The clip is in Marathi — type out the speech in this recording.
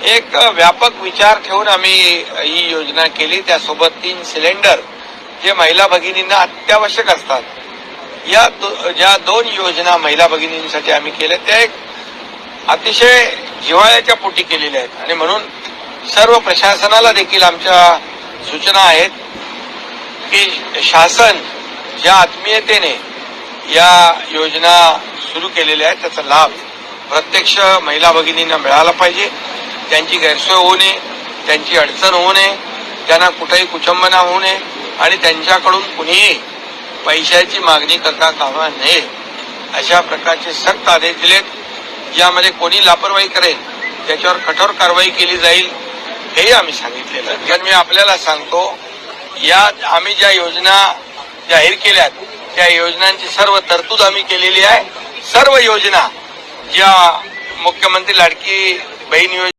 एक व्यापक विचार ठेवून आम्ही ही योजना केली. त्यासोबत 3 सिलेंडर जे महिला भगिनींना अत्यावश्यक असतात. या ज्या 2 योजना महिला भगिनींसाठी आम्ही केल्या त्या एक अतिशय जिव्हाळ्याच्या पोटी केलेल्या आहेत आणि म्हणून सर्व प्रशासनाला देखील आमच्या सूचना आहेत की शासन ज्या आत्मीयतेने या योजना सुरू केलेल्या आहेत त्याचा लाभ प्रत्यक्ष महिला भगिनींना मिळाला पाहिजे. त्यांची गैरसोय होऊ नये, त्यांची अडचण होऊ नये, त्यांना कुठेही कुचंबना होऊ नये आणि त्यांच्याकडून कुणीही पैशाची मागणी करता कामा नये अशा प्रकारचे सक्त आदेश दिलेत. ज्यामध्ये कोणी लापरवाही करेल त्याच्यावर कठोर कारवाई केली जाईल हेही आम्ही सांगितलेलं आहे. कारण मी आपल्याला सांगतो या आम्ही ज्या योजना जाहीर केल्यात त्या योजनांची सर्व तरतूद आम्ही केलेली आहे. सर्व योजना ज्या मुख्यमंत्री लाडकी बहीण योजना